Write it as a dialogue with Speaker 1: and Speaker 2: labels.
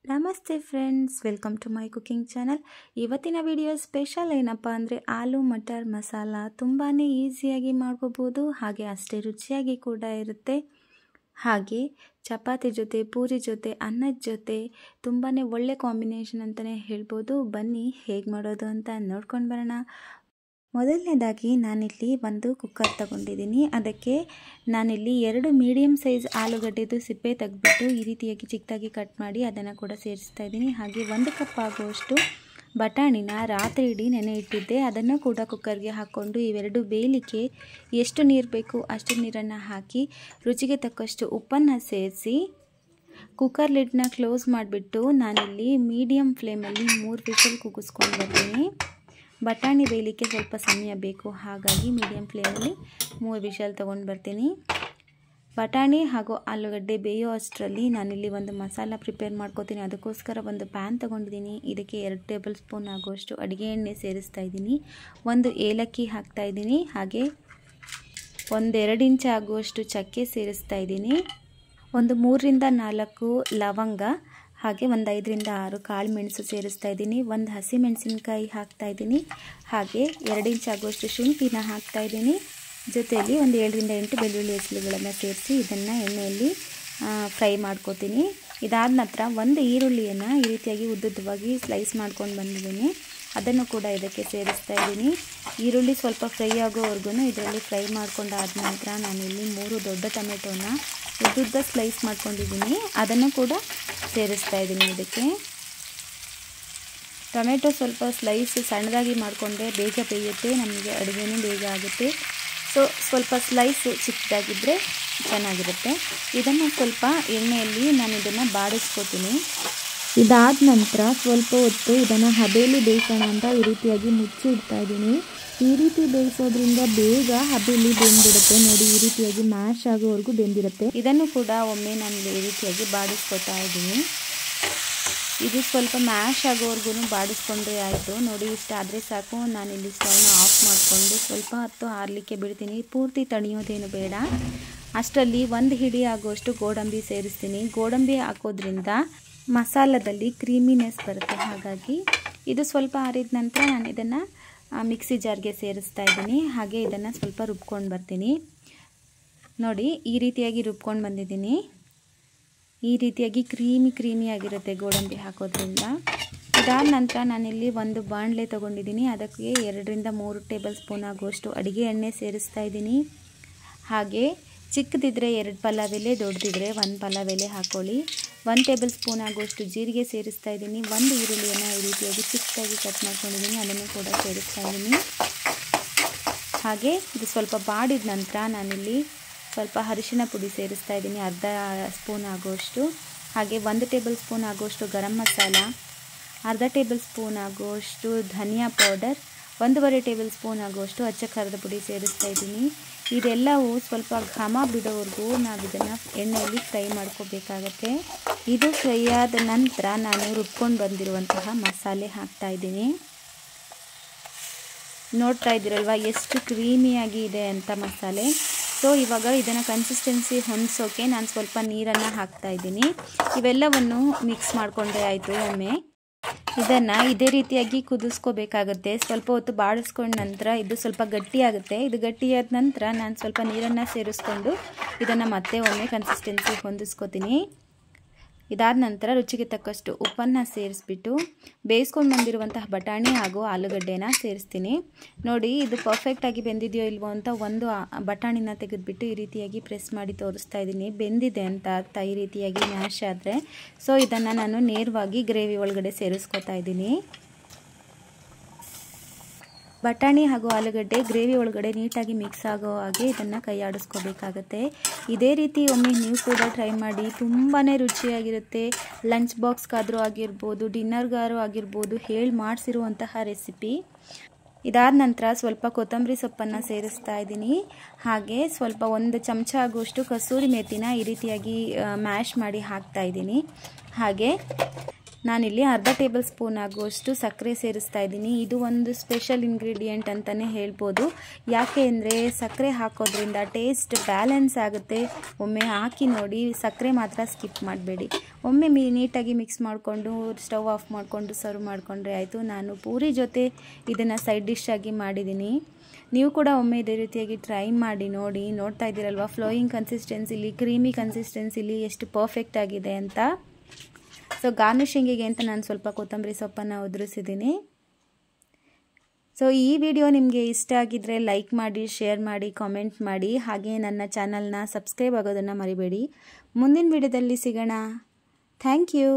Speaker 1: ನಮಸ್ತೆ friends, welcome to my cooking channel. ಇವತ್ತಿನ video special ಏನಪ್ಪ ಅಂದರೆ ಆಲೂ ಮಟರ್ ಮಸಾಲ. ತುಂಬಾ ಈಸಿಯಾಗಿ ಮಾಡ್ಕೋಬೋದು, ಹಾಗೆ ಅಷ್ಟೇ ರುಚಿಯಾಗಿ ಕೂಡ ಇರುತ್ತೆ. ಹಾಗೆ ಚಪಾತಿ ಜೊತೆ, ಪೂರಿ ಜೊತೆ, ಅನ್ನದ ಜೊತೆ ತುಂಬಾ ಒಳ್ಳೆ ಕಾಂಬಿನೇಷನ್ ಅಂತಲೇ ಹೇಳ್ಬೋದು. ಬನ್ನಿ ಹೇಗೆ ಮಾಡೋದು ಅಂತ ನೋಡ್ಕೊಂಡು ಬರೋಣ. ಮೊದಲನೇದಾಗಿ ನಾನಿಲ್ಲಿ ಒಂದು ಕುಕ್ಕರ್ ತಗೊಂಡಿದ್ದೀನಿ. ಅದಕ್ಕೆ ನಾನಿಲ್ಲಿ 2 ಮೀಡಿಯಮ್ ಸೈಜ್ ಆಲೂಗಡ್ಡೆದು ಸಿಪ್ಪೆ ತೆಗೆದ್ಬಿಟ್ಟು ಈ ರೀತಿಯಾಗಿ ಚಿಕ್ಕದಾಗಿ ಕಟ್ ಮಾಡಿ ಅದನ್ನು ಕೂಡ ಸೇರಿಸ್ತಾ ಇದ್ದೀನಿ. ಹಾಗೆ 1 ಕಪ್ ಆಗುವಷ್ಟು ಬಟಾಣಿನ ರಾತ್ರಿ ಇಡೀ ನೆನೆ ಇಟ್ಟಿದ್ದೆ, ಅದನ್ನು ಕೂಡ ಕುಕ್ಕರ್ಗೆ ಹಾಕ್ಕೊಂಡು ಇವೆರಡು ಬೇಯಲಿಕ್ಕೆ ಎಷ್ಟು ನೀರು ಬೇಕು ಅಷ್ಟು ನೀರನ್ನು ಹಾಕಿ ರುಚಿಗೆ ತಕ್ಕಷ್ಟು ಉಪ್ಪನ್ನು ಸೇರಿಸಿ ಕುಕ್ಕರ್ ಲಿಡ್ನ ಕ್ಲೋಸ್ ಮಾಡಿಬಿಟ್ಟು ನಾನಿಲ್ಲಿ ಮೀಡಿಯಮ್ ಫ್ಲೇಮಲ್ಲಿ 3 ವಿಷಲ್ ಕೂಗಿಸ್ಕೊಂಡು ಬರ್ತೀನಿ. ಬಟಾಣಿ ಬೇಯಲಿಕ್ಕೆ ಸ್ವಲ್ಪ ಸಮಯ ಬೇಕು, ಹಾಗಾಗಿ ಮೀಡಿಯಮ್ ಫ್ಲೇಮಲ್ಲಿ 3 ವಿಷಲ್ ತೊಗೊಂಡು ಬರ್ತೀನಿ. ಬಟಾಣಿ ಹಾಗೂ ಆಲೂಗಡ್ಡೆ ಬೇಯೋ ಅಷ್ಟರಲ್ಲಿ ನಾನಿಲ್ಲಿ ಒಂದು ಮಸಾಲ ಪ್ರಿಪೇರ್ ಮಾಡ್ಕೋತೀನಿ. ಅದಕ್ಕೋಸ್ಕರ ಒಂದು ಪ್ಯಾನ್ ತೊಗೊಂಡಿದ್ದೀನಿ. ಇದಕ್ಕೆ 2 ಟೇಬಲ್ ಸ್ಪೂನ್ ಆಗುವಷ್ಟು ಅಡುಗೆ ಎಣ್ಣೆ ಸೇರಿಸ್ತಾ ಇದ್ದೀನಿ. 1 ಏಲಕ್ಕಿ ಹಾಕ್ತಾ ಇದ್ದೀನಿ. ಹಾಗೆ 1-2 ಇಂಚ್ ಆಗುವಷ್ಟು ಚಕ್ಕೆ ಸೇರಿಸ್ತಾ ಇದ್ದೀನಿ. 3 ರಿಂದ 4 ಲವಂಗ, ಹಾಗೆ 5 ರಿಂದ 6 ಕಾಳು ಮೆಣಸು ಸೇರಿಸ್ತಾ ಇದ್ದೀನಿ. 1 ಹಸಿಮೆಣಸಿನಕಾಯಿ ಹಾಕ್ತಾ ಇದ್ದೀನಿ. ಹಾಗೆ 2 ಇಂಚ್ ಆಗುವಷ್ಟು ಶುಂಠಿನ ಹಾಕ್ತಾ ಇದ್ದೀನಿ. ಜೊತೆಯಲ್ಲಿ 7 ರಿಂದ 8 ಬೆಳ್ಳುಳ್ಳಿ ಹೆಸರುಗಳನ್ನು ಸೇರಿಸಿ ಇದನ್ನು ಎಣ್ಣೆಯಲ್ಲಿ ಫ್ರೈ ಮಾಡ್ಕೋತೀನಿ. ಇದಾದ ನಂತರ 1 ಈರುಳ್ಳಿಯನ್ನು ಈ ರೀತಿಯಾಗಿ ಉದ್ದುದ್ದವಾಗಿ ಸ್ಲೈಸ್ ಮಾಡ್ಕೊಂಡು ಬಂದಿದ್ದೀನಿ. ಅದನ್ನು ಕೂಡ ಇದಕ್ಕೆ ಸೇರಿಸ್ತಾ ಇದ್ದೀನಿ. ಈರುಳ್ಳಿ ಸ್ವಲ್ಪ ಫ್ರೈ ಆಗೋವರೆಗೂ ಇದರಲ್ಲಿ ಫ್ರೈ ಮಾಡ್ಕೊಂಡಾದ ನಂತರ ನಾನಿಲ್ಲಿ 3 ದೊಡ್ಡ ಟೊಮೆಟೊನ ಉದ್ದುದ್ದ ಸ್ಲೈಸ್ ಮಾಡ್ಕೊಂಡಿದ್ದೀನಿ, ಅದನ್ನು ಕೂಡ ಸೇರಿಸ್ತಾ ಇದ್ದೀನಿ. ಇದಕ್ಕೆ ಟೊಮೆಟೊ ಸ್ವಲ್ಪ ಸ್ಲೈಸ್ ಸಣ್ಣದಾಗಿ ಮಾಡಿಕೊಂಡ್ರೆ ಬೇಗ ಬೇಯುತ್ತೆ, ನಮಗೆ ಅಡುಗೆನೂ ಬೇಗ ಆಗುತ್ತೆ. ಸೊ ಸ್ವಲ್ಪ ಸ್ಲೈಸ್ ಚಿಕ್ಕದಾಗಿದ್ದರೆ ಚೆನ್ನಾಗಿರುತ್ತೆ. ಇದನ್ನು ಸ್ವಲ್ಪ ಎಣ್ಣೆಯಲ್ಲಿ ನಾನು ಇದನ್ನು ಬಾಡಿಸ್ಕೋತೀನಿ. ಇದಾದ ನಂತರ ಸ್ವಲ್ಪ ಹೊತ್ತು ಇದನ್ನು ಹಬೆಯಲ್ಲಿ ಬೇಯಿಸೋಣ ಅಂತ ಈ ರೀತಿಯಾಗಿ ಮುಚ್ಚಿ ಇಡ್ತಾ ಇದ್ದೀನಿ. ಈ ರೀತಿ ಬೇಯಿಸೋದ್ರಿಂದ ಬೇಗ ಹಬೆಯಲ್ಲಿ ಬೆಂದಿರುತ್ತೆ. ನೋಡಿ, ಈ ರೀತಿಯಾಗಿ ಮ್ಯಾಶ್ ಆಗೋವರೆಗೂ ಬೆಂದಿರುತ್ತೆ. ಇದನ್ನು ಕೂಡ ಒಮ್ಮೆ ನಾನು ಈ ರೀತಿಯಾಗಿ ಬಾಡಿಸ್ಕೊತಾ ಇದ್ದೀನಿ. ಇದು ಸ್ವಲ್ಪ ಮ್ಯಾಶ್ ಆಗೋವರೆಗೂ ಬಾಡಿಸ್ಕೊಂಡ್ರೆ ಆಯಿತು. ನೋಡಿ, ಇಷ್ಟ ಆದರೆ ಸಾಕು. ನಾನಿಲ್ಲಿ ಸ್ಟವ್ನ ಆಫ್ ಮಾಡಿಕೊಂಡು ಸ್ವಲ್ಪ ಹೊತ್ತು ಆರಲಿಕ್ಕೆ ಬಿಡ್ತೀನಿ. ಪೂರ್ತಿ ತಣಿಯೋದೇನು ಬೇಡ. ಅಷ್ಟರಲ್ಲಿ 1 ಹಿಡಿ ಆಗುವಷ್ಟು ಗೋಡಂಬಿ ಸೇರಿಸ್ತೀನಿ. ಗೋಡಂಬಿ ಹಾಕೋದ್ರಿಂದ ಮಸಾಲದಲ್ಲಿ ಕ್ರೀಮಿನೆಸ್ ಬರುತ್ತೆ. ಹಾಗಾಗಿ ಇದು ಸ್ವಲ್ಪ ಆರಿದ ನಂತರ ನಾನು ಇದನ್ನು ಮಿಕ್ಸಿ ಜಾರ್ಗೆ ಸೇರಿಸ್ತಾ ಇದ್ದೀನಿ. ಹಾಗೆ ಇದನ್ನು ಸ್ವಲ್ಪ ರುಬ್ಕೊಂಡು ಬರ್ತೀನಿ. ನೋಡಿ, ಈ ರೀತಿಯಾಗಿ ರುಬ್ಕೊಂಡು ಬಂದಿದ್ದೀನಿ. ಈ ರೀತಿಯಾಗಿ ಕ್ರೀಮಿಯಾಗಿರುತ್ತೆ ಗೋಡಂಬಿ ಹಾಕೋದ್ರಿಂದ. ಇದಾದ ನಂತರ ನಾನಿಲ್ಲಿ ಒಂದು ಬಾಣಲೆ ತೊಗೊಂಡಿದ್ದೀನಿ. ಅದಕ್ಕೆ 2 ರಿಂದ 3 ಟೇಬಲ್ ಸ್ಪೂನ್ ಆಗುವಷ್ಟು ಅಡುಗೆ ಎಣ್ಣೆ ಸೇರಿಸ್ತಾ ಇದ್ದೀನಿ. ಹಾಗೆ ಚಿಕ್ಕದಿದ್ದರೆ 2 ಪಲಾವ್ ಎಲೆ, ದೊಡ್ಡದಿದ್ದರೆ 1 ಪಲಾವ್ ಎಲೆ ಹಾಕ್ಕೊಳ್ಳಿ. 1 ಟೇಬಲ್ ಸ್ಪೂನ್ ಆಗುವಷ್ಟು ಜೀರಿಗೆ ಸೇರಿಸ್ತಾ ಇದ್ದೀನಿ. 1 ಈರುಳ್ಳಿಯನ್ನು ಈ ರೀತಿಯಾಗಿ ಚಿಕ್ಕದಾಗಿ ಕಟ್ ಮಾಡ್ಕೊಂಡಿದ್ದೀನಿ, ಅದನ್ನು ಕೂಡ ಸೇರಿಸ್ತಾ ಇದ್ದೀನಿ. ಹಾಗೆ ಇದು ಸ್ವಲ್ಪ ಬಾಡಿದ ನಂತರ ನಾನಿಲ್ಲಿ ಸ್ವಲ್ಪ ಅರಿಶಿನ ಪುಡಿ ಸೇರಿಸ್ತಾ ಇದ್ದೀನಿ, 1/2 ಸ್ಪೂನ್ ಆಗುವಷ್ಟು. ಹಾಗೆ 1 ಟೇಬಲ್ ಸ್ಪೂನ್ ಆಗುವಷ್ಟು ಗರಂ ಮಸಾಲ, 1/2 ಟೇಬಲ್ ಸ್ಪೂನ್ ಆಗುವಷ್ಟು ಧನಿಯಾ ಪೌಡರ್, 1.5 ಟೇಬಲ್ ಸ್ಪೂನ್ ಆಗುವಷ್ಟು ಅಚ್ಚ ಖಾರದ ಪುಡಿ ಸೇರಿಸ್ತಾ ಇದ್ದೀನಿ. ಇದೆಲ್ಲವೂ ಸ್ವಲ್ಪ ಘಮ ಬಿಡೋವರೆಗೂ ನಾವು ಇದನ್ನು ಎಣ್ಣೆಯಲ್ಲಿ ಫ್ರೈ ಮಾಡ್ಕೋಬೇಕಾಗತ್ತೆ. ಇದು ಫ್ರೈ ಆದ ನಂತರ ನಾನು ರುಬ್ಕೊಂಡು ಬಂದಿರುವಂತಹ ಮಸಾಲೆ ಹಾಕ್ತಾ ಇದ್ದೀನಿ. ನೋಡ್ತಾ ಇದ್ದೀರಲ್ವ ಎಷ್ಟು ಕ್ರೀಮಿಯಾಗಿ ಇದೆ ಅಂತ ಮಸಾಲೆ. ಸೊ ಇವಾಗ ಇದನ್ನು ಕನ್ಸಿಸ್ಟೆನ್ಸಿ ಹೊಂದಿಸೋಕೆ ನಾನು ಸ್ವಲ್ಪ ನೀರನ್ನು ಹಾಕ್ತಾ ಇದ್ದೀನಿ. ಇವೆಲ್ಲವನ್ನು ಮಿಕ್ಸ್ ಮಾಡಿಕೊಂಡ್ರೆ ಆಯಿತು. ಒಮ್ಮೆ ಇದನ್ನು ಇದೇ ರೀತಿಯಾಗಿ ಕುದಿಸ್ಕೋಬೇಕಾಗುತ್ತೆ. ಸ್ವಲ್ಪ ಹೊತ್ತು ಬಾಡಿಸ್ಕೊಂಡ ನಂತರ ಇದು ಸ್ವಲ್ಪ ಗಟ್ಟಿಯಾಗುತ್ತೆ. ಇದು ಗಟ್ಟಿಯಾದ ನಂತರ ನಾನು ಸ್ವಲ್ಪ ನೀರನ್ನು ಸೇರಿಸ್ಕೊಂಡು ಇದನ್ನು ಮತ್ತೆ ಒಮ್ಮೆ ಕನ್ಸಿಸ್ಟೆನ್ಸಿ ಹೊಂದಿಸ್ಕೋತೀನಿ. ಇದಾದ ನಂತರ ರುಚಿಗೆ ತಕ್ಕಷ್ಟು ಉಪ್ಪನ್ನು ಸೇರಿಸ್ಬಿಟ್ಟು ಬೇಯಿಸ್ಕೊಂಡು ಬಂದಿರುವಂತಹ ಬಟಾಣಿ ಹಾಗೂ ಆಲೂಗಡ್ಡೆನ ಸೇರಿಸ್ತೀನಿ. ನೋಡಿ, ಇದು ಪರ್ಫೆಕ್ಟಾಗಿ ಬೆಂದಿದೆಯೋ ಇಲ್ವೋ ಅಂತ ಒಂದು ಬಟಾಣಿನ ತೆಗೆದುಬಿಟ್ಟು ಈ ರೀತಿಯಾಗಿ ಪ್ರೆಸ್ ಮಾಡಿ ತೋರಿಸ್ತಾ ಇದ್ದೀನಿ. ಬೆಂದಿದೆ ಅಂತ ಅರ್ಥ ಈ ರೀತಿಯಾಗಿ ಮ್ಯಾಶ್ ಆದರೆ. ಸೊ ಇದನ್ನು ನಾನು ನೇರವಾಗಿ ಗ್ರೇವಿ ಒಳಗಡೆ ಸೇರಿಸ್ಕೊತಾ ಇದ್ದೀನಿ. ಬಟಾಣಿ ಹಾಗೂ ಆಲೂಗಡ್ಡೆ ಗ್ರೇವಿ ಒಳಗಡೆ ನೀಟಾಗಿ ಮಿಕ್ಸ್ ಆಗೋ ಹಾಗೆ ಇದನ್ನು ಕೈಯಾಡಿಸ್ಕೋಬೇಕಾಗತ್ತೆ. ಇದೇ ರೀತಿ ಒಮ್ಮೆ ನೀವು ಕೂಡ ಟ್ರೈ ಮಾಡಿ, ತುಂಬಾ ರುಚಿಯಾಗಿರುತ್ತೆ. ಲಂಚ್ ಬಾಕ್ಸ್ಗಾದರೂ ಆಗಿರ್ಬೋದು, ಡಿನ್ನರ್ಗಾರು ಆಗಿರ್ಬೋದು, ಹೇಳಿ ಮಾಡಿಸಿರುವಂತಹ ರೆಸಿಪಿ. ಇದಾದ ನಂತರ ಸ್ವಲ್ಪ ಕೊತ್ತಂಬರಿ ಸೊಪ್ಪನ್ನು ಸೇರಿಸ್ತಾ ಇದ್ದೀನಿ. ಹಾಗೆ ಸ್ವಲ್ಪ 1 ಚಮಚ ಆಗುವಷ್ಟು ಕಸೂರಿ ಮೇಥಿನ ಈ ರೀತಿಯಾಗಿ ಮ್ಯಾಶ್ ಮಾಡಿ ಹಾಕ್ತಾ ಇದ್ದೀನಿ. ಹಾಗೆ ನಾನಿಲ್ಲಿ ಅರ್ಧ ಟೇಬಲ್ ಸ್ಪೂನ್ ಆಗುವಷ್ಟು ಸಕ್ಕರೆ ಸೇರಿಸ್ತಾ ಇದ್ದೀನಿ. ಇದು ಒಂದು ಸ್ಪೆಷಲ್ ಇಂಗ್ರೀಡಿಯೆಂಟ್ ಅಂತಲೇ ಹೇಳ್ಬೋದು. ಯಾಕೆ ಅಂದರೆ ಸಕ್ಕರೆ ಹಾಕೋದ್ರಿಂದ ಟೇಸ್ಟ್ ಬ್ಯಾಲೆನ್ಸ್ ಆಗುತ್ತೆ. ಒಮ್ಮೆ ಹಾಕಿ ನೋಡಿ, ಸಕ್ಕರೆ ಮಾತ್ರ ಸ್ಕಿಪ್ ಮಾಡಬೇಡಿ. ಒಮ್ಮೆ ನೀಟಾಗಿ ಮಿಕ್ಸ್ ಮಾಡಿಕೊಂಡು ಸ್ಟವ್ ಆಫ್ ಮಾಡಿಕೊಂಡು ಸರ್ವ್ ಮಾಡಿಕೊಂಡ್ರೆ ಆಯಿತು. ನಾನು ಪೂರಿ ಜೊತೆ ಇದನ್ನು ಸೈಡ್ ಡಿಶ್ ಆಗಿ ಮಾಡಿದ್ದೀನಿ. ನೀವು ಕೂಡ ಒಮ್ಮೆ ಇದೇ ರೀತಿಯಾಗಿ ಟ್ರೈ ಮಾಡಿ ನೋಡಿ. ನೋಡ್ತಾ ಇದ್ದೀರಲ್ವ ಫ್ಲೋಯಿಂಗ್ ಕನ್ಸಿಸ್ಟೆನ್ಸಿಲಿ, ಕ್ರೀಮಿ ಕನ್ಸಿಸ್ಟೆನ್ಸಿಲಿ ಎಷ್ಟು ಪರ್ಫೆಕ್ಟ್ ಆಗಿದೆ ಅಂತ. ಸೊ ಗಾರ್ನಿಷಿಂಗಿಗೆ ಅಂತ ನಾನು ಸ್ವಲ್ಪ ಕೊತ್ತಂಬರಿ ಸೊಪ್ಪನ್ನು ಉದುರಿಸಿದ್ದೀನಿ. ಸೊ ಈ ವಿಡಿಯೋ ನಿಮಗೆ ಇಷ್ಟ ಆಗಿದ್ದರೆ ಲೈಕ್ ಮಾಡಿ, ಶೇರ್ ಮಾಡಿ, ಕಾಮೆಂಟ್ ಮಾಡಿ. ಹಾಗೆ ನನ್ನ ಚಾನಲ್ನ ಸಬ್ಸ್ಕ್ರೈಬ್ ಆಗೋದನ್ನು ಮರಿಬೇಡಿ. ಮುಂದಿನ ವಿಡಿಯೋದಲ್ಲಿ ಸಿಗೋಣ. Thank you.